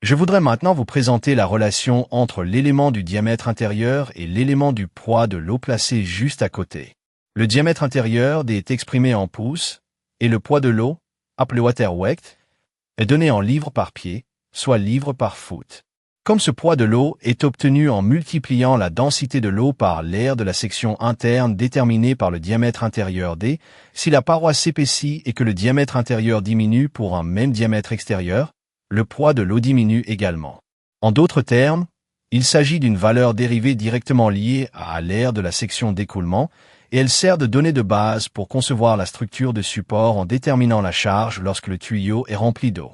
Je voudrais maintenant vous présenter la relation entre l'élément du diamètre intérieur et l'élément du poids de l'eau placé juste à côté. Le diamètre intérieur est exprimé en pouces et le poids de l'eau, appelé water weight, est donné en livres par pied, soit livres par foot. Comme ce poids de l'eau est obtenu en multipliant la densité de l'eau par l'aire de la section interne déterminée par le diamètre intérieur d, si la paroi s'épaissit et que le diamètre intérieur diminue pour un même diamètre extérieur, le poids de l'eau diminue également. En d'autres termes, il s'agit d'une valeur dérivée directement liée à l'aire de la section d'écoulement et elle sert de donnée de base pour concevoir la structure de support en déterminant la charge lorsque le tuyau est rempli d'eau.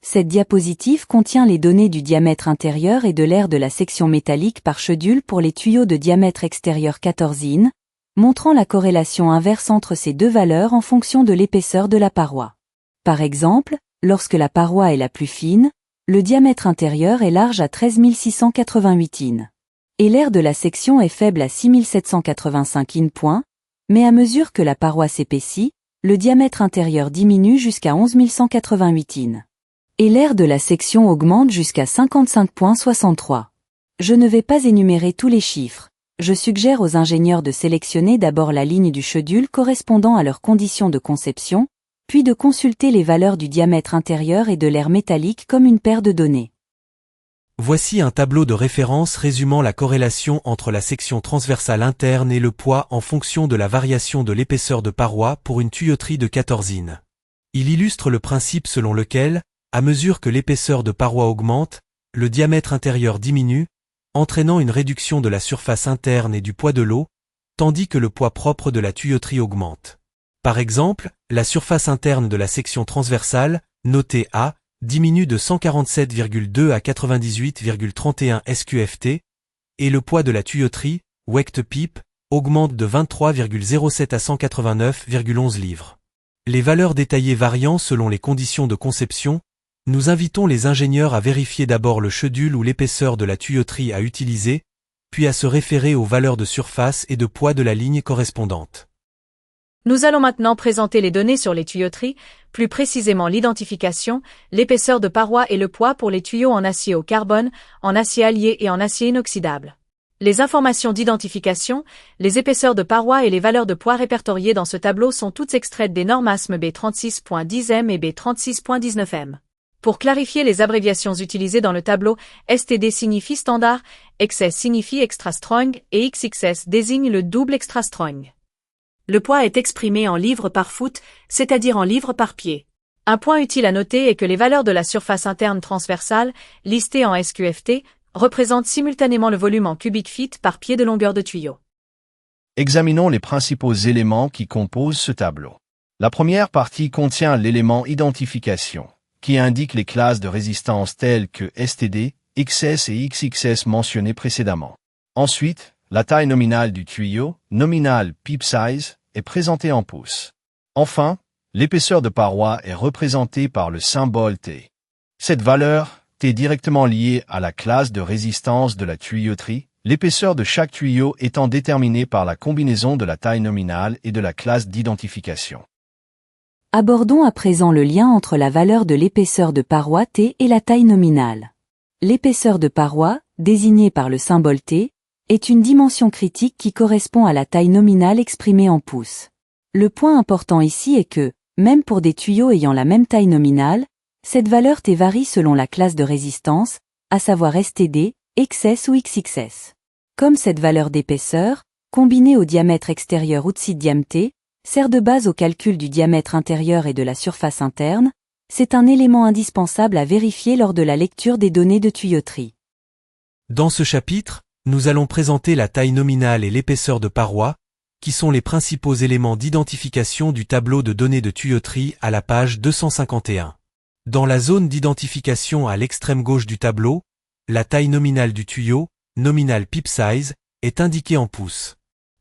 Cette diapositive contient les données du diamètre intérieur et de l'aire de la section métallique par schedule pour les tuyaux de diamètre extérieur 14 in, montrant la corrélation inverse entre ces deux valeurs en fonction de l'épaisseur de la paroi. Par exemple, lorsque la paroi est la plus fine, le diamètre intérieur est large à 13 688 in. Et l'aire de la section est faible à 6 785 in points, mais à mesure que la paroi s'épaissit, le diamètre intérieur diminue jusqu'à 11 188 in. Et l'aire de la section augmente jusqu'à 55,63. Je ne vais pas énumérer tous les chiffres. Je suggère aux ingénieurs de sélectionner d'abord la ligne du schedule correspondant à leurs conditions de conception, puis de consulter les valeurs du diamètre intérieur et de l'aire métallique comme une paire de données. Voici un tableau de référence résumant la corrélation entre la section transversale interne et le poids en fonction de la variation de l'épaisseur de paroi pour une tuyauterie de 14 in. Il illustre le principe selon lequel, à mesure que l'épaisseur de paroi augmente, le diamètre intérieur diminue, entraînant une réduction de la surface interne et du poids de l'eau, tandis que le poids propre de la tuyauterie augmente. Par exemple, la surface interne de la section transversale, notée A, diminue de 147,2 à 98,31 SQFT, et le poids de la tuyauterie, weight pipe, augmente de 23,07 à 189,11 livres. Les valeurs détaillées variant selon les conditions de conception, nous invitons les ingénieurs à vérifier d'abord le schedule ou l'épaisseur de la tuyauterie à utiliser, puis à se référer aux valeurs de surface et de poids de la ligne correspondante. Nous allons maintenant présenter les données sur les tuyauteries, plus précisément l'identification, l'épaisseur de paroi et le poids pour les tuyaux en acier au carbone, en acier allié et en acier inoxydable. Les informations d'identification, les épaisseurs de paroi et les valeurs de poids répertoriées dans ce tableau sont toutes extraites des normes ASME B36.10M et B36.19M. Pour clarifier les abréviations utilisées dans le tableau, STD signifie standard, XS signifie extra strong et XXS désigne le double extra strong. Le poids est exprimé en livres par foot, c'est-à-dire en livres par pied. Un point utile à noter est que les valeurs de la surface interne transversale, listées en SQFT, représentent simultanément le volume en cubic feet par pied de longueur de tuyau. Examinons les principaux éléments qui composent ce tableau. La première partie contient l'élément identification, qui indique les classes de résistance telles que STD, XS et XXS mentionnées précédemment. Ensuite, la taille nominale du tuyau, nominal pipe size, est présentée en pouces. Enfin, l'épaisseur de paroi est représentée par le symbole T. Cette valeur est directement liée à la classe de résistance de la tuyauterie, l'épaisseur de chaque tuyau étant déterminée par la combinaison de la taille nominale et de la classe d'identification. Abordons à présent le lien entre la valeur de l'épaisseur de paroi T et la taille nominale. L'épaisseur de paroi, désignée par le symbole T, est une dimension critique qui correspond à la taille nominale exprimée en pouces. Le point important ici est que, même pour des tuyaux ayant la même taille nominale, cette valeur T varie selon la classe de résistance, à savoir STD, XS ou XXS. Comme cette valeur d'épaisseur, combinée au diamètre extérieur outside diam T, sert de base au calcul du diamètre intérieur et de la surface interne, c'est un élément indispensable à vérifier lors de la lecture des données de tuyauterie. Dans ce chapitre, nous allons présenter la taille nominale et l'épaisseur de paroi, qui sont les principaux éléments d'identification du tableau de données de tuyauterie à la page 251. Dans la zone d'identification à l'extrême gauche du tableau, la taille nominale du tuyau, nominal pipe size, est indiquée en pouces.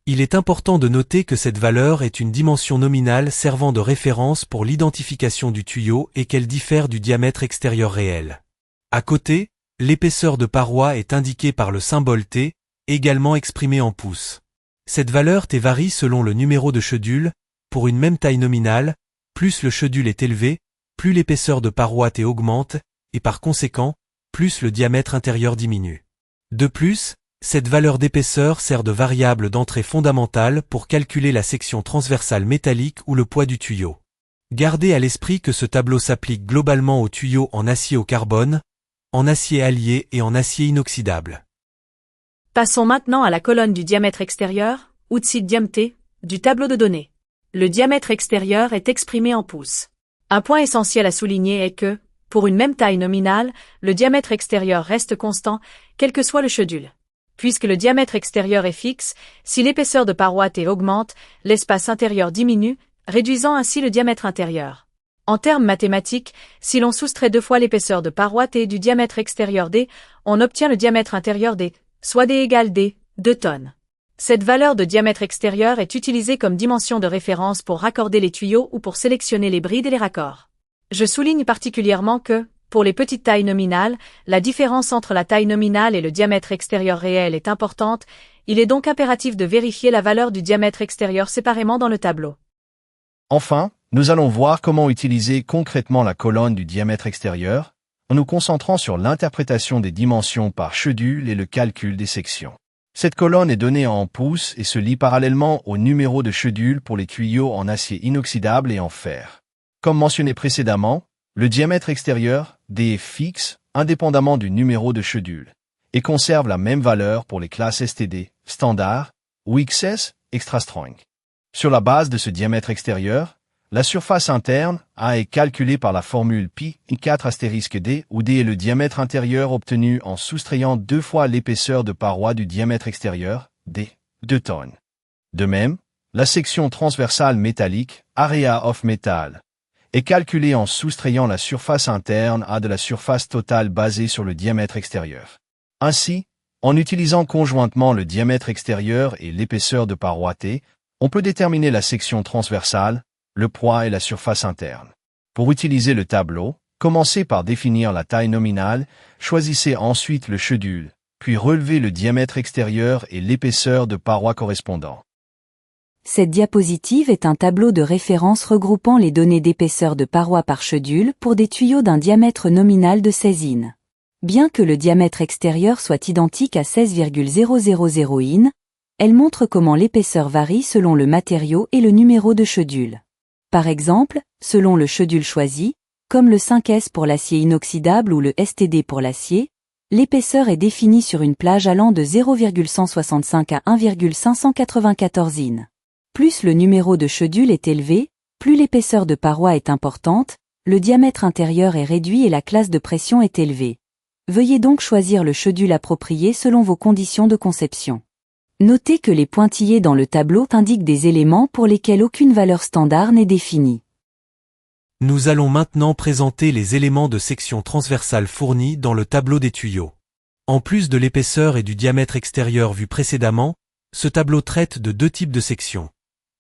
Il est important de noter que cette valeur est une dimension nominale servant de référence pour l'identification du tuyau et qu'elle diffère du diamètre extérieur réel. À côté, l'épaisseur de paroi est indiquée par le symbole T, également exprimé en pouces. Cette valeur T varie selon le numéro de schedule, pour une même taille nominale, plus le schedule est élevé, plus l'épaisseur de paroi T augmente, et par conséquent, plus le diamètre intérieur diminue. De plus, cette valeur d'épaisseur sert de variable d'entrée fondamentale pour calculer la section transversale métallique ou le poids du tuyau. Gardez à l'esprit que ce tableau s'applique globalement aux tuyaux en acier au carbone, en acier allié et en acier inoxydable. Passons maintenant à la colonne du diamètre extérieur, outil diamètre, du tableau de données. Le diamètre extérieur est exprimé en pouces. Un point essentiel à souligner est que, pour une même taille nominale, le diamètre extérieur reste constant, quel que soit le schedule. Puisque le diamètre extérieur est fixe, si l'épaisseur de paroi T augmente, l'espace intérieur diminue, réduisant ainsi le diamètre intérieur. En termes mathématiques, si l'on soustrait 2 fois l'épaisseur de paroi T du diamètre extérieur D, on obtient le diamètre intérieur D, soit D égale D, 2 tonnes. Cette valeur de diamètre extérieur est utilisée comme dimension de référence pour raccorder les tuyaux ou pour sélectionner les brides et les raccords. Je souligne particulièrement que, pour les petites tailles nominales, la différence entre la taille nominale et le diamètre extérieur réel est importante, il est donc impératif de vérifier la valeur du diamètre extérieur séparément dans le tableau. Enfin, nous allons voir comment utiliser concrètement la colonne du diamètre extérieur, en nous concentrant sur l'interprétation des dimensions par schedule et le calcul des sections. Cette colonne est donnée en pouces et se lie parallèlement au numéro de schedule pour les tuyaux en acier inoxydable et en fer. Comme mentionné précédemment, le diamètre extérieur, D, est fixe, indépendamment du numéro de schedule, et conserve la même valeur pour les classes STD, standard, ou XS, extra strong. Sur la base de ce diamètre extérieur, la surface interne, A, est calculée par la formule pi4*D, où D est le diamètre intérieur obtenu en soustrayant 2 fois l'épaisseur de paroi du diamètre extérieur, D, 2 tonnes. De même, la section transversale métallique, Area of Metal, est calculée en soustrayant la surface interne A de la surface totale basée sur le diamètre extérieur. Ainsi, en utilisant conjointement le diamètre extérieur et l'épaisseur de paroi T, on peut déterminer la section transversale, le poids et la surface interne. Pour utiliser le tableau, commencez par définir la taille nominale, choisissez ensuite le schedule, puis relevez le diamètre extérieur et l'épaisseur de paroi correspondant. Cette diapositive est un tableau de référence regroupant les données d'épaisseur de paroi par schedule pour des tuyaux d'un diamètre nominal de 16 in. Bien que le diamètre extérieur soit identique à 16,000 in, elle montre comment l'épaisseur varie selon le matériau et le numéro de schedule. Par exemple, selon le schedule choisi, comme le 5S pour l'acier inoxydable ou le STD pour l'acier, l'épaisseur est définie sur une plage allant de 0,165 à 1,594 in. Plus le numéro de schedule est élevé, plus l'épaisseur de paroi est importante, le diamètre intérieur est réduit et la classe de pression est élevée. Veuillez donc choisir le schedule approprié selon vos conditions de conception. Notez que les pointillés dans le tableau indiquent des éléments pour lesquels aucune valeur standard n'est définie. Nous allons maintenant présenter les éléments de section transversale fournis dans le tableau des tuyaux. En plus de l'épaisseur et du diamètre extérieur vus précédemment, ce tableau traite de 2 types de sections.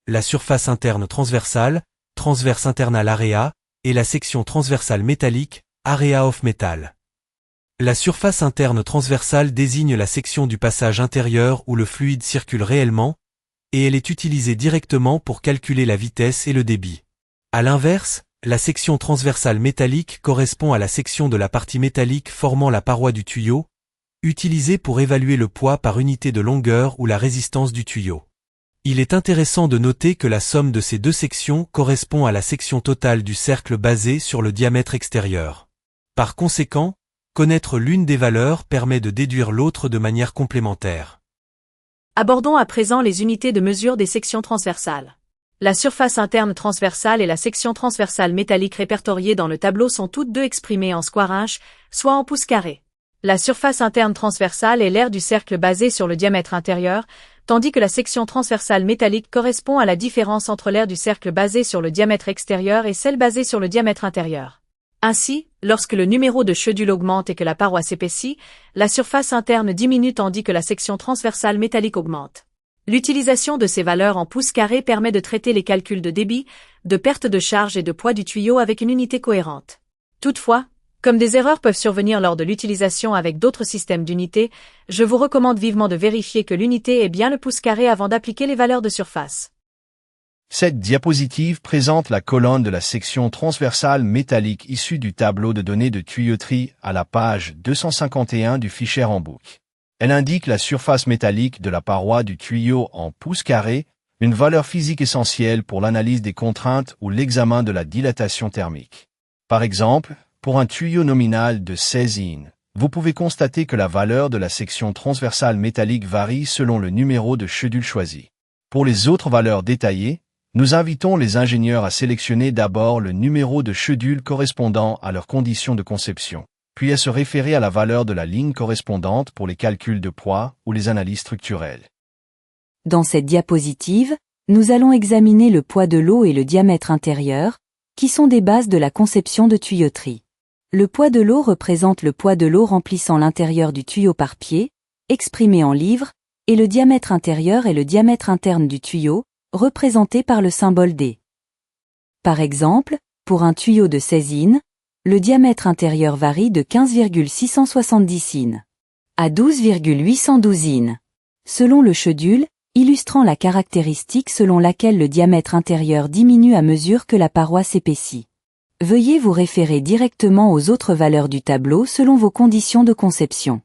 La surface interne transversale, transverse internal area, et la section transversale métallique, area of metal. La surface interne transversale désigne la section du passage intérieur où le fluide circule réellement, et elle est utilisée directement pour calculer la vitesse et le débit. À l'inverse, la section transversale métallique correspond à la section de la partie métallique formant la paroi du tuyau, utilisée pour évaluer le poids par unité de longueur ou la résistance du tuyau. Il est intéressant de noter que la somme de ces 2 sections correspond à la section totale du cercle basé sur le diamètre extérieur. Par conséquent, connaître l'une des valeurs permet de déduire l'autre de manière complémentaire. Abordons à présent les unités de mesure des sections transversales. La surface interne transversale et la section transversale métallique répertoriées dans le tableau sont toutes deux exprimées en square inch, soit en pouces carrés. La surface interne transversale est l'aire du cercle basé sur le diamètre intérieur, tandis que la section transversale métallique correspond à la différence entre l'aire du cercle basé sur le diamètre extérieur et celle basée sur le diamètre intérieur. Ainsi, lorsque le numéro de schedule augmente et que la paroi s'épaissit, la surface interne diminue tandis que la section transversale métallique augmente. L'utilisation de ces valeurs en pouces carrés permet de traiter les calculs de débit, de perte de charge et de poids du tuyau avec une unité cohérente. Toutefois, comme des erreurs peuvent survenir lors de l'utilisation avec d'autres systèmes d'unités, je vous recommande vivement de vérifier que l'unité est bien le pouce carré avant d'appliquer les valeurs de surface. Cette diapositive présente la colonne de la section transversale métallique issue du tableau de données de tuyauterie à la page 251 du fichier handbook. Elle indique la surface métallique de la paroi du tuyau en pouces carrés, une valeur physique essentielle pour l'analyse des contraintes ou l'examen de la dilatation thermique. Par exemple, pour un tuyau nominal de 16 in, vous pouvez constater que la valeur de la section transversale métallique varie selon le numéro de schedule choisi. Pour les autres valeurs détaillées, nous invitons les ingénieurs à sélectionner d'abord le numéro de schedule correspondant à leurs conditions de conception, puis à se référer à la valeur de la ligne correspondante pour les calculs de poids ou les analyses structurelles. Dans cette diapositive, nous allons examiner le poids de l'eau et le diamètre intérieur, qui sont des bases de la conception de tuyauterie. Le poids de l'eau représente le poids de l'eau remplissant l'intérieur du tuyau par pied, exprimé en livres, et le diamètre intérieur est le diamètre interne du tuyau, représenté par le symbole D. Par exemple, pour un tuyau de 16 in, le diamètre intérieur varie de 15,670 in à 12,812 in, selon le schedule, illustrant la caractéristique selon laquelle le diamètre intérieur diminue à mesure que la paroi s'épaissit. Veuillez vous référer directement aux autres valeurs du tableau selon vos conditions de conception.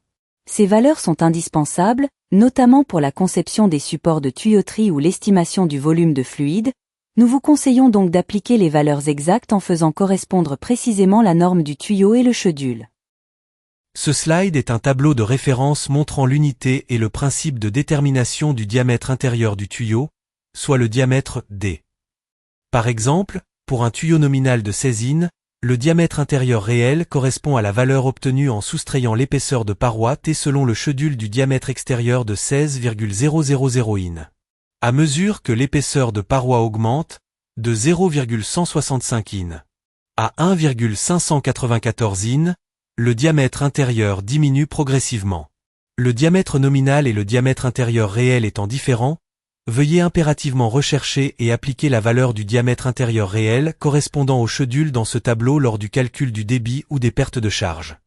Ces valeurs sont indispensables, notamment pour la conception des supports de tuyauterie ou l'estimation du volume de fluide. Nous vous conseillons donc d'appliquer les valeurs exactes en faisant correspondre précisément la norme du tuyau et le schedule. Ce slide est un tableau de référence montrant l'unité et le principe de détermination du diamètre intérieur du tuyau, soit le diamètre D. Par exemple, pour un tuyau nominal de 16 in, le diamètre intérieur réel correspond à la valeur obtenue en soustrayant l'épaisseur de paroi T selon le schedule du diamètre extérieur de 16,000 in. À mesure que l'épaisseur de paroi augmente, de 0,165 in à 1,594 in, le diamètre intérieur diminue progressivement. Le diamètre nominal et le diamètre intérieur réel étant différents, veuillez impérativement rechercher et appliquer la valeur du diamètre intérieur réel correspondant au schedule dans ce tableau lors du calcul du débit ou des pertes de charge.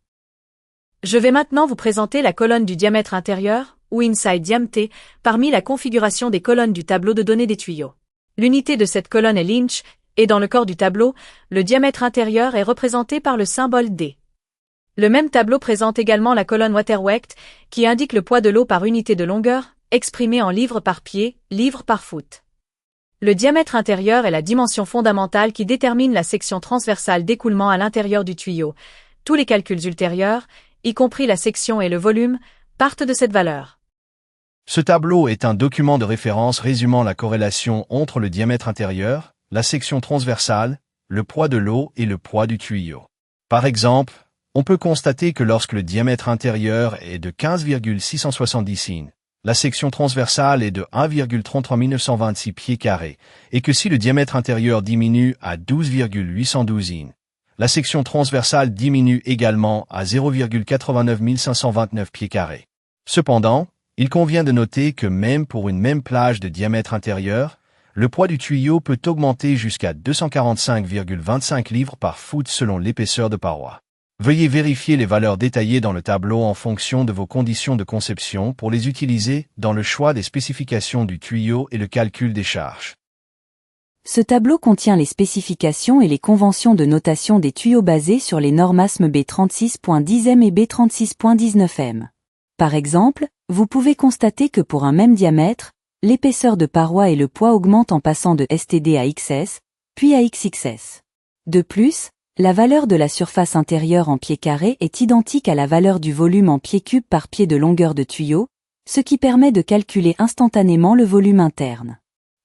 Je vais maintenant vous présenter la colonne du diamètre intérieur, ou inside diamt, parmi la configuration des colonnes du tableau de données des tuyaux. L'unité de cette colonne est l'inch, et dans le corps du tableau, le diamètre intérieur est représenté par le symbole D. Le même tableau présente également la colonne waterweight, qui indique le poids de l'eau par unité de longueur, exprimé en livres par pied, livres par foot. Le diamètre intérieur est la dimension fondamentale qui détermine la section transversale d'écoulement à l'intérieur du tuyau. Tous les calculs ultérieurs, y compris la section et le volume, partent de cette valeur. Ce tableau est un document de référence résumant la corrélation entre le diamètre intérieur, la section transversale, le poids de l'eau et le poids du tuyau. Par exemple, on peut constater que lorsque le diamètre intérieur est de 15,670 in, la section transversale est de 1,33926 pieds carrés, et que si le diamètre intérieur diminue à 12,812 in, la section transversale diminue également à 0,89529 pieds carrés. Cependant, il convient de noter que même pour une même plage de diamètre intérieur, le poids du tuyau peut augmenter jusqu'à 245,25 livres par foot selon l'épaisseur de paroi. Veuillez vérifier les valeurs détaillées dans le tableau en fonction de vos conditions de conception pour les utiliser dans le choix des spécifications du tuyau et le calcul des charges. Ce tableau contient les spécifications et les conventions de notation des tuyaux basées sur les normes ASME B36.10m et B36.19m. Par exemple, vous pouvez constater que pour un même diamètre, l'épaisseur de paroi et le poids augmentent en passant de STD à XS, puis à XXS. De plus, la valeur de la surface intérieure en pieds carrés est identique à la valeur du volume en pieds cubes par pied de longueur de tuyau, ce qui permet de calculer instantanément le volume interne.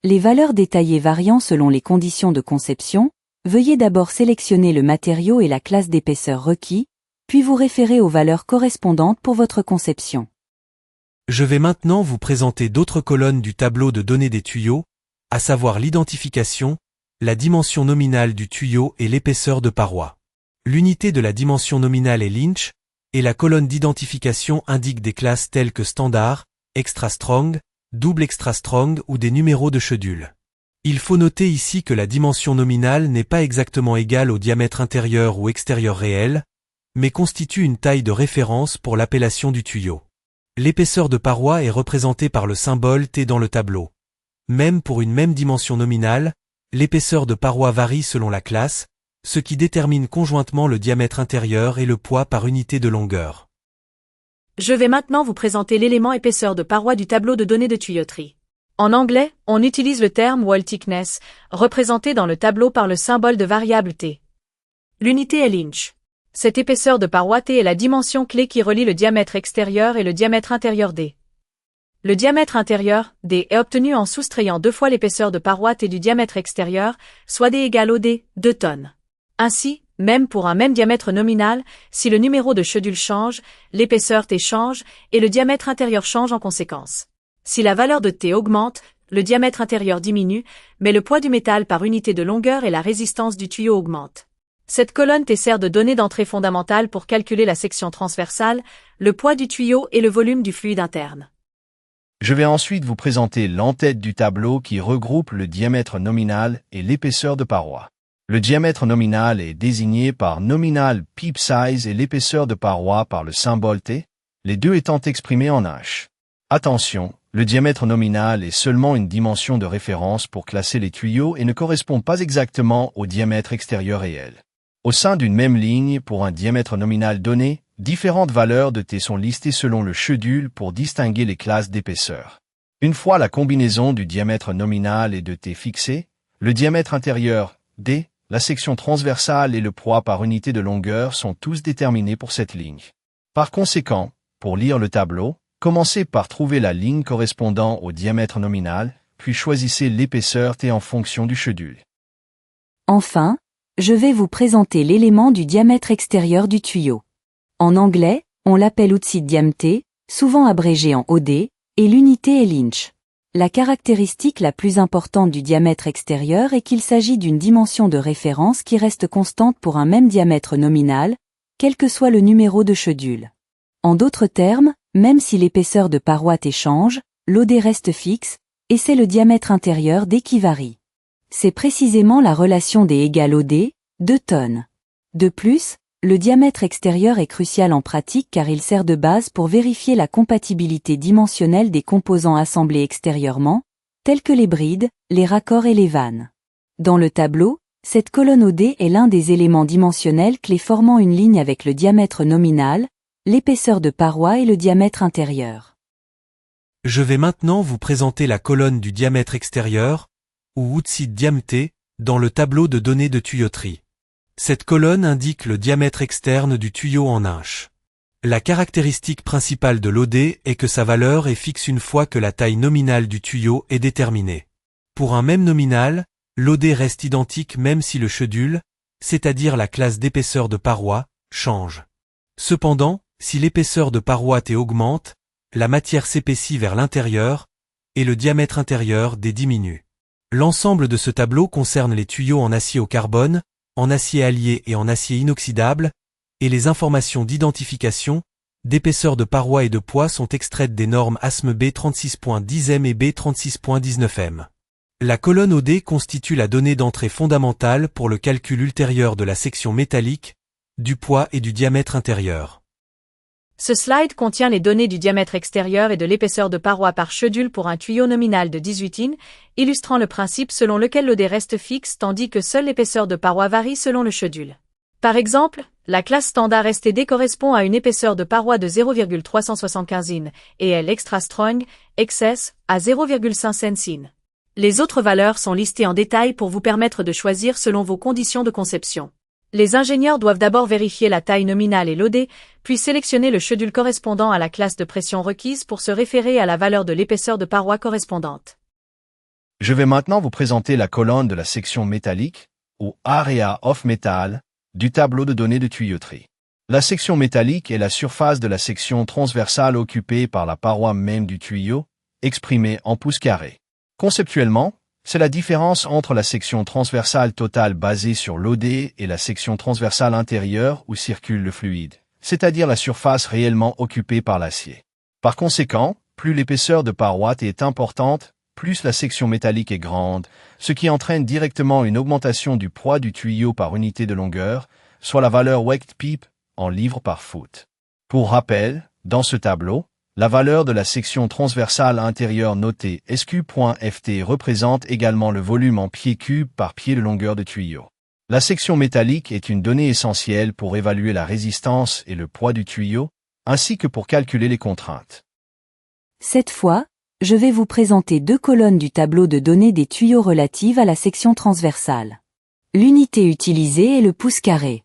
Les valeurs détaillées variant selon les conditions de conception, veuillez d'abord sélectionner le matériau et la classe d'épaisseur requis, puis vous référer aux valeurs correspondantes pour votre conception. Je vais maintenant vous présenter d'autres colonnes du tableau de données des tuyaux, à savoir l'identification, la dimension nominale du tuyau et l'épaisseur de paroi. L'unité de la dimension nominale est l'inch, et la colonne d'identification indique des classes telles que standard, extra strong, double extra strong ou des numéros de schedule. Il faut noter ici que la dimension nominale n'est pas exactement égale au diamètre intérieur ou extérieur réel, mais constitue une taille de référence pour l'appellation du tuyau. L'épaisseur de paroi est représentée par le symbole T dans le tableau. Même pour une même dimension nominale, l'épaisseur de paroi varie selon la classe, ce qui détermine conjointement le diamètre intérieur et le poids par unité de longueur. Je vais maintenant vous présenter l'élément épaisseur de paroi du tableau de données de tuyauterie. En anglais, on utilise le terme wall thickness, représenté dans le tableau par le symbole de variable T. L'unité est l'inch. Cette épaisseur de paroi T est la dimension clé qui relie le diamètre extérieur et le diamètre intérieur D. Le diamètre intérieur, D, est obtenu en soustrayant 2 fois l'épaisseur de paroi T du diamètre extérieur, soit D égale OD, 2 tonnes. Ainsi, même pour un même diamètre nominal, si le numéro de schedule change, l'épaisseur T change, et le diamètre intérieur change en conséquence. Si la valeur de T augmente, le diamètre intérieur diminue, mais le poids du métal par unité de longueur et la résistance du tuyau augmentent. Cette colonne T sert de donnée d'entrée fondamentale pour calculer la section transversale, le poids du tuyau et le volume du fluide interne. Je vais ensuite vous présenter l'entête du tableau qui regroupe le diamètre nominal et l'épaisseur de paroi. Le diamètre nominal est désigné par nominal peep size et l'épaisseur de paroi par le symbole T, les deux étant exprimés en H. Attention, le diamètre nominal est seulement une dimension de référence pour classer les tuyaux et ne correspond pas exactement au diamètre extérieur réel. Au sein d'une même ligne, pour un diamètre nominal donné, différentes valeurs de T sont listées selon le schedule pour distinguer les classes d'épaisseur. Une fois la combinaison du diamètre nominal et de T fixée, le diamètre intérieur, D, la section transversale et le poids par unité de longueur sont tous déterminés pour cette ligne. Par conséquent, pour lire le tableau, commencez par trouver la ligne correspondant au diamètre nominal, puis choisissez l'épaisseur T en fonction du schedule. Enfin, je vais vous présenter l'élément du diamètre extérieur du tuyau. En anglais, on l'appelle outside diam T, souvent abrégé en OD, et l'unité est l'inch. La caractéristique la plus importante du diamètre extérieur est qu'il s'agit d'une dimension de référence qui reste constante pour un même diamètre nominal, quel que soit le numéro de schedule. En d'autres termes, même si l'épaisseur de paroi T change, l'OD reste fixe, et c'est le diamètre intérieur D qui varie. C'est précisément la relation D égale OD, 2 tonnes. De plus, le diamètre extérieur est crucial en pratique car il sert de base pour vérifier la compatibilité dimensionnelle des composants assemblés extérieurement, tels que les brides, les raccords et les vannes. Dans le tableau, cette colonne OD est l'un des éléments dimensionnels clés formant une ligne avec le diamètre nominal, l'épaisseur de paroi et le diamètre intérieur. Je vais maintenant vous présenter la colonne du diamètre extérieur, ou outside diam T, dans le tableau de données de tuyauterie. Cette colonne indique le diamètre externe du tuyau en inch. La caractéristique principale de l'OD est que sa valeur est fixe une fois que la taille nominale du tuyau est déterminée. Pour un même nominal, l'OD reste identique même si le schedule, c'est-à-dire la classe d'épaisseur de paroi, change. Cependant, si l'épaisseur de paroi T augmente, la matière s'épaissit vers l'intérieur, et le diamètre intérieur D diminue. L'ensemble de ce tableau concerne les tuyaux en acier au carbone, en acier allié et en acier inoxydable, et les informations d'identification, d'épaisseur de paroi et de poids sont extraites des normes ASME B36.10M et B36.19M. La colonne OD constitue la donnée d'entrée fondamentale pour le calcul ultérieur de la section métallique, du poids et du diamètre intérieur. Ce slide contient les données du diamètre extérieur et de l'épaisseur de paroi par schedule pour un tuyau nominal de 18 in, illustrant le principe selon lequel l'OD reste fixe tandis que seule l'épaisseur de paroi varie selon le schedule. Par exemple, la classe standard STD correspond à une épaisseur de paroi de 0,375 in et L extra strong, XS, à 0,5 in. Les autres valeurs sont listées en détail pour vous permettre de choisir selon vos conditions de conception. Les ingénieurs doivent d'abord vérifier la taille nominale et l'OD, puis sélectionner le schedule correspondant à la classe de pression requise pour se référer à la valeur de l'épaisseur de paroi correspondante. Je vais maintenant vous présenter la colonne de la section métallique, ou Area of Metal, du tableau de données de tuyauterie. La section métallique est la surface de la section transversale occupée par la paroi même du tuyau, exprimée en pouces carrés. Conceptuellement, c'est la différence entre la section transversale totale basée sur l'OD et la section transversale intérieure où circule le fluide, c'est-à-dire la surface réellement occupée par l'acier. Par conséquent, plus l'épaisseur de paroi est importante, plus la section métallique est grande, ce qui entraîne directement une augmentation du poids du tuyau par unité de longueur, soit la valeur weight PEEP en livres par foot. Pour rappel, dans ce tableau, La valeur de la section transversale intérieure notée SQ.FT représente également le volume en pieds cubes par pied de longueur de tuyau. La section métallique est une donnée essentielle pour évaluer la résistance et le poids du tuyau, ainsi que pour calculer les contraintes. Cette fois, je vais vous présenter deux colonnes du tableau de données des tuyaux relatives à la section transversale. L'unité utilisée est le pouce carré.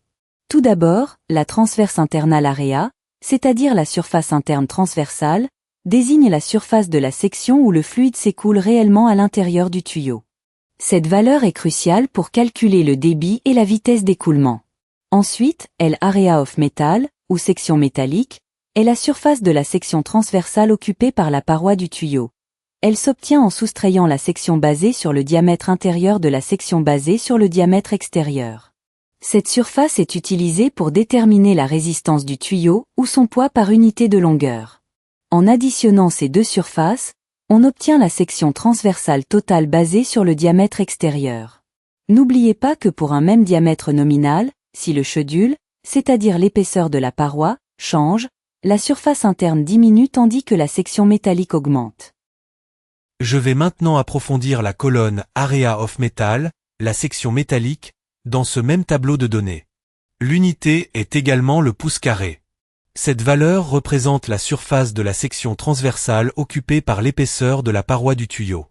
Tout d'abord, la transverse internal area, c'est-à-dire la surface interne transversale, désigne la surface de la section où le fluide s'écoule réellement à l'intérieur du tuyau. Cette valeur est cruciale pour calculer le débit et la vitesse d'écoulement. Ensuite, l'area of metal, ou section métallique, est la surface de la section transversale occupée par la paroi du tuyau. Elle s'obtient en soustrayant la section basée sur le diamètre intérieur de la section basée sur le diamètre extérieur. Cette surface est utilisée pour déterminer la résistance du tuyau ou son poids par unité de longueur. En additionnant ces deux surfaces, on obtient la section transversale totale basée sur le diamètre extérieur. N'oubliez pas que pour un même diamètre nominal, si le schedule, c'est-à-dire l'épaisseur de la paroi, change, la surface interne diminue tandis que la section métallique augmente. Je vais maintenant approfondir la colonne Area of Metal, la section métallique, dans ce même tableau de données. L'unité est également le pouce carré. Cette valeur représente la surface de la section transversale occupée par l'épaisseur de la paroi du tuyau.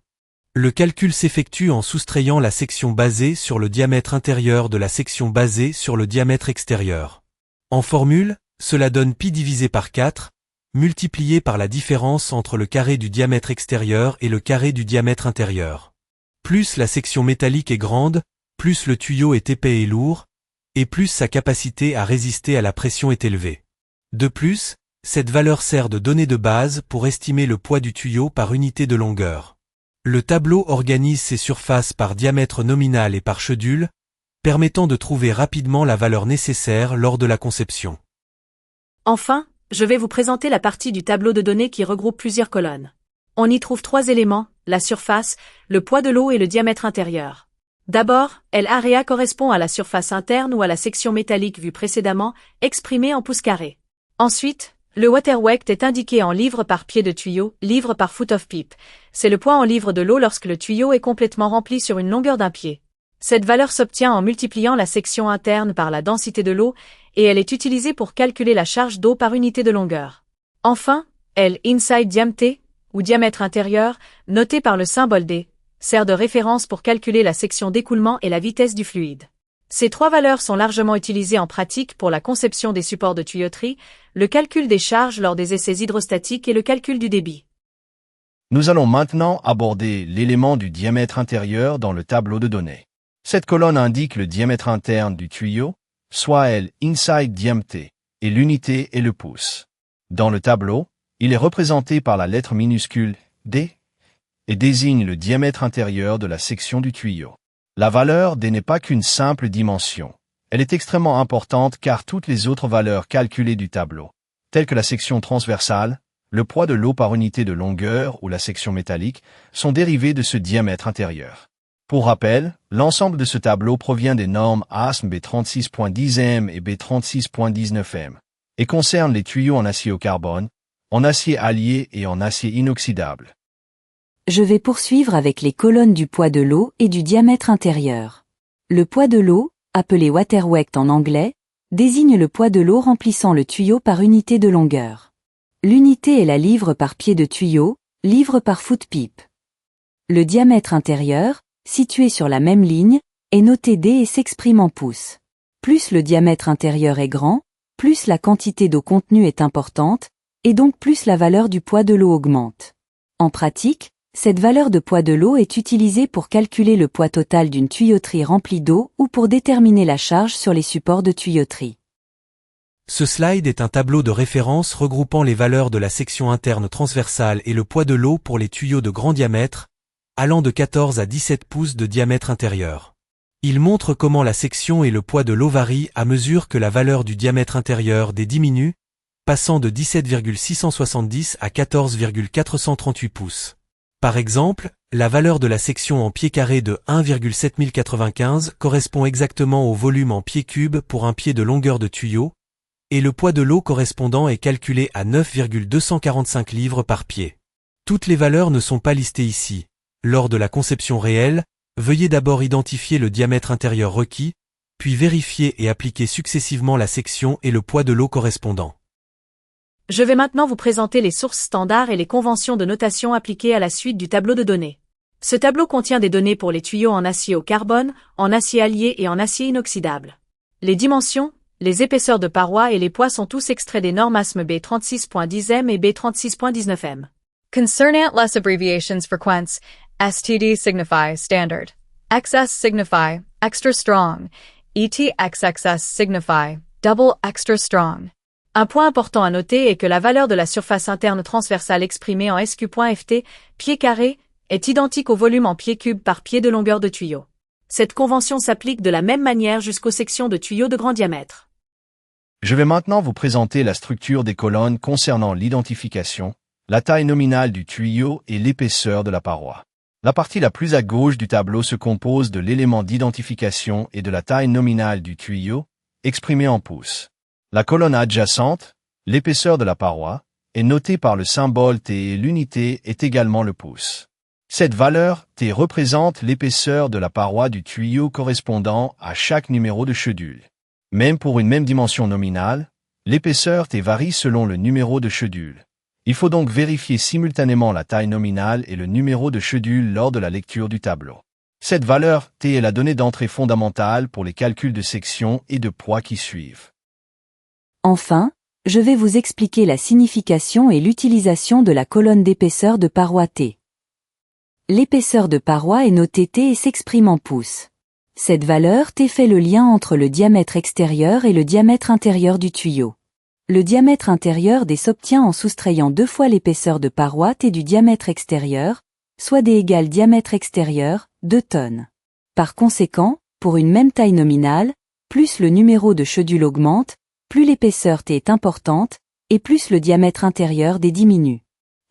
Le calcul s'effectue en soustrayant la section basée sur le diamètre intérieur de la section basée sur le diamètre extérieur. En formule, cela donne pi divisé par 4, multiplié par la différence entre le carré du diamètre extérieur et le carré du diamètre intérieur. Plus la section métallique est grande, plus le tuyau est épais et lourd, et plus sa capacité à résister à la pression est élevée. De plus, cette valeur sert de donnée de base pour estimer le poids du tuyau par unité de longueur. Le tableau organise ces surfaces par diamètre nominal et par schedule, permettant de trouver rapidement la valeur nécessaire lors de la conception. Enfin, je vais vous présenter la partie du tableau de données qui regroupe plusieurs colonnes. On y trouve trois éléments, la surface, le poids de l'eau et le diamètre intérieur. D'abord, l'area correspond à la surface interne ou à la section métallique vue précédemment, exprimée en pouces carrés. Ensuite, le water weight est indiqué en livres par pied de tuyau, livres par foot of pipe. C'est le poids en livres de l'eau lorsque le tuyau est complètement rempli sur une longueur d'un pied. Cette valeur s'obtient en multipliant la section interne par la densité de l'eau, et elle est utilisée pour calculer la charge d'eau par unité de longueur. Enfin, l'inside diamètre, ou diamètre intérieur, noté par le symbole D, sert de référence pour calculer la section d'écoulement et la vitesse du fluide. Ces trois valeurs sont largement utilisées en pratique pour la conception des supports de tuyauterie, le calcul des charges lors des essais hydrostatiques et le calcul du débit. Nous allons maintenant aborder l'élément du diamètre intérieur dans le tableau de données. Cette colonne indique le diamètre interne du tuyau, soit l'inside diamètre, et l'unité est le pouce. Dans le tableau, il est représenté par la lettre minuscule D, et désigne le diamètre intérieur de la section du tuyau. La valeur D n'est pas qu'une simple dimension. Elle est extrêmement importante car toutes les autres valeurs calculées du tableau, telles que la section transversale, le poids de l'eau par unité de longueur ou la section métallique, sont dérivées de ce diamètre intérieur. Pour rappel, l'ensemble de ce tableau provient des normes ASME B36.10M et B36.19M et concerne les tuyaux en acier au carbone, en acier allié et en acier inoxydable. Je vais poursuivre avec les colonnes du poids de l'eau et du diamètre intérieur. Le poids de l'eau, appelé water weight en anglais, désigne le poids de l'eau remplissant le tuyau par unité de longueur. L'unité est la livre par pied de tuyau, livre par foot pipe. Le diamètre intérieur, situé sur la même ligne, est noté D et s'exprime en pouces. Plus le diamètre intérieur est grand, plus la quantité d'eau contenue est importante, et donc plus la valeur du poids de l'eau augmente. En pratique, cette valeur de poids de l'eau est utilisée pour calculer le poids total d'une tuyauterie remplie d'eau ou pour déterminer la charge sur les supports de tuyauterie. Ce slide est un tableau de référence regroupant les valeurs de la section interne transversale et le poids de l'eau pour les tuyaux de grand diamètre, allant de 14 à 17 pouces de diamètre intérieur. Il montre comment la section et le poids de l'eau varient à mesure que la valeur du diamètre intérieur D diminue, passant de 17,670 à 14,438 pouces. Par exemple, la valeur de la section en pieds carrés de 1,7095 correspond exactement au volume en pieds cubes pour un pied de longueur de tuyau, et le poids de l'eau correspondant est calculé à 9,245 livres par pied. Toutes les valeurs ne sont pas listées ici. Lors de la conception réelle, veuillez d'abord identifier le diamètre intérieur requis, puis vérifier et appliquer successivement la section et le poids de l'eau correspondant. Je vais maintenant vous présenter les sources standards et les conventions de notation appliquées à la suite du tableau de données. Ce tableau contient des données pour les tuyaux en acier au carbone, en acier allié et en acier inoxydable. Les dimensions, les épaisseurs de parois et les poids sont tous extraits des normes ASME B36.10M et B36.19M. Concernant les abbreviations frequentes, STD signifie standard, XS signifie extra strong, ETXXS signifie double extra strong. Un point important à noter est que la valeur de la surface interne transversale exprimée en SQ.FT, pied carré, est identique au volume en pieds cubes par pied de longueur de tuyau. Cette convention s'applique de la même manière jusqu'aux sections de tuyaux de grand diamètre. Je vais maintenant vous présenter la structure des colonnes concernant l'identification, la taille nominale du tuyau et l'épaisseur de la paroi. La partie la plus à gauche du tableau se compose de l'élément d'identification et de la taille nominale du tuyau, exprimée en pouces. La colonne adjacente, l'épaisseur de la paroi, est notée par le symbole T et l'unité est également le pouce. Cette valeur T représente l'épaisseur de la paroi du tuyau correspondant à chaque numéro de schedule. Même pour une même dimension nominale, l'épaisseur T varie selon le numéro de schedule. Il faut donc vérifier simultanément la taille nominale et le numéro de schedule lors de la lecture du tableau. Cette valeur T est la donnée d'entrée fondamentale pour les calculs de section et de poids qui suivent. Enfin, je vais vous expliquer la signification et l'utilisation de la colonne d'épaisseur de paroi T. L'épaisseur de paroi est notée T et s'exprime en pouces. Cette valeur T fait le lien entre le diamètre extérieur et le diamètre intérieur du tuyau. Le diamètre intérieur D s'obtient en soustrayant 2 fois l'épaisseur de paroi T du diamètre extérieur, soit D égale diamètre extérieur, 2 tonnes. Par conséquent, pour une même taille nominale, plus le numéro de schedule augmente, plus l'épaisseur T est importante, et plus le diamètre intérieur D diminue.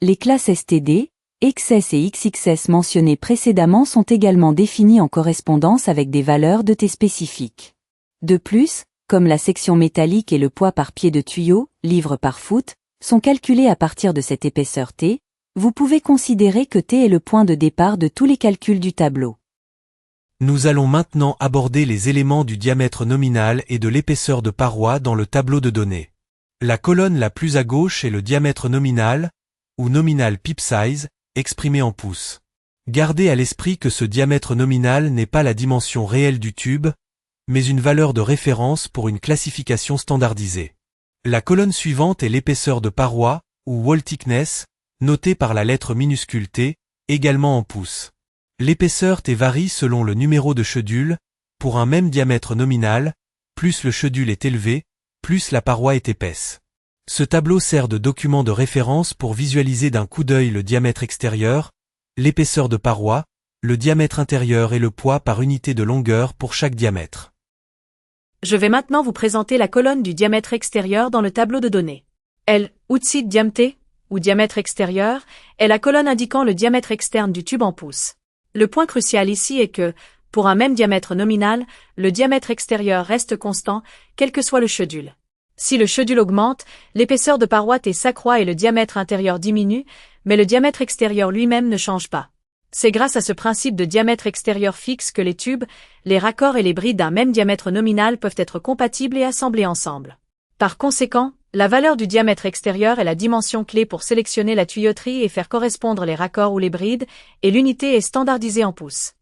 Les classes STD, XS et XXS mentionnées précédemment sont également définies en correspondance avec des valeurs de T spécifiques. De plus, comme la section métallique et le poids par pied de tuyau, livres par foot, sont calculés à partir de cette épaisseur T, vous pouvez considérer que T est le point de départ de tous les calculs du tableau. Nous allons maintenant aborder les éléments du diamètre nominal et de l'épaisseur de paroi dans le tableau de données. La colonne la plus à gauche est le diamètre nominal, ou nominal pip size, exprimé en pouces. Gardez à l'esprit que ce diamètre nominal n'est pas la dimension réelle du tube, mais une valeur de référence pour une classification standardisée. La colonne suivante est l'épaisseur de paroi, ou wall thickness, notée par la lettre minuscule T, également en pouces. L'épaisseur T varie selon le numéro de schedule, pour un même diamètre nominal, plus le schedule est élevé, plus la paroi est épaisse. Ce tableau sert de document de référence pour visualiser d'un coup d'œil le diamètre extérieur, l'épaisseur de paroi, le diamètre intérieur et le poids par unité de longueur pour chaque diamètre. Je vais maintenant vous présenter la colonne du diamètre extérieur dans le tableau de données. L, outil diamètre, ou diamètre extérieur, est la colonne indiquant le diamètre externe du tube en pouces. Le point crucial ici est que, pour un même diamètre nominal, le diamètre extérieur reste constant, quel que soit le schedule. Si le schedule augmente, l'épaisseur de paroi T s'accroît et le diamètre intérieur diminue, mais le diamètre extérieur lui-même ne change pas. C'est grâce à ce principe de diamètre extérieur fixe que les tubes, les raccords et les brides d'un même diamètre nominal peuvent être compatibles et assemblés ensemble. Par conséquent, la valeur du diamètre extérieur est la dimension clé pour sélectionner la tuyauterie et faire correspondre les raccords ou les brides, et l'unité est standardisée en pouces.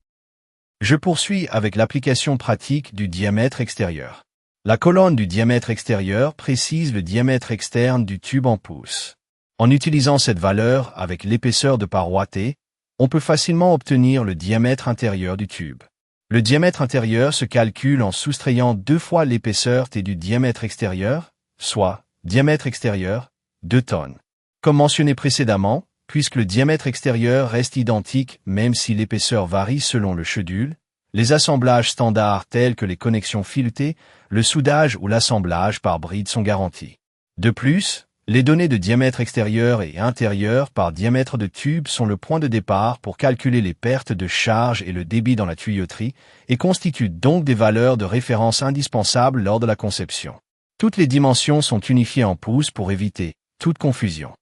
Je poursuis avec l'application pratique du diamètre extérieur. La colonne du diamètre extérieur précise le diamètre externe du tube en pouces. En utilisant cette valeur avec l'épaisseur de paroi T, on peut facilement obtenir le diamètre intérieur du tube. Le diamètre intérieur se calcule en soustrayant 2 fois l'épaisseur T du diamètre extérieur, soit diamètre extérieur, 2 tonnes. Comme mentionné précédemment, puisque le diamètre extérieur reste identique même si l'épaisseur varie selon le schedule, les assemblages standards tels que les connexions filetées, le soudage ou l'assemblage par bride sont garantis. De plus, les données de diamètre extérieur et intérieur par diamètre de tube sont le point de départ pour calculer les pertes de charge et le débit dans la tuyauterie et constituent donc des valeurs de référence indispensables lors de la conception. Toutes les dimensions sont unifiées en pouces pour éviter toute confusion.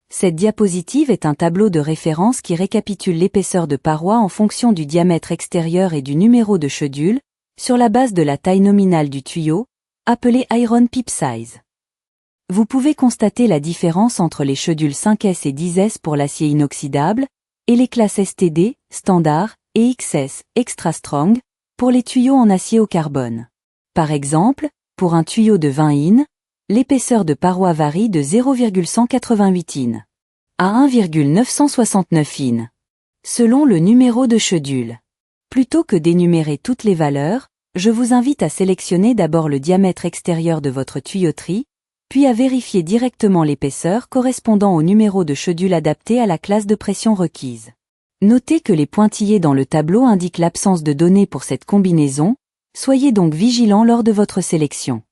Cette diapositive est un tableau de référence qui récapitule l'épaisseur de paroi en fonction du diamètre extérieur et du numéro de schedule, sur la base de la taille nominale du tuyau, appelée Iron Pipe Size. Vous pouvez constater la différence entre les schedules 5S et 10S pour l'acier inoxydable, et les classes STD, standard, et XS, extra strong, pour les tuyaux en acier au carbone. Par exemple, pour un tuyau de 20 in, l'épaisseur de paroi varie de 0,188 in à 1,969 in, selon le numéro de schedule. Plutôt que d'énumérer toutes les valeurs, je vous invite à sélectionner d'abord le diamètre extérieur de votre tuyauterie, puis à vérifier directement l'épaisseur correspondant au numéro de schedule adapté à la classe de pression requise. Notez que les pointillés dans le tableau indiquent l'absence de données pour cette combinaison, soyez donc vigilant lors de votre sélection.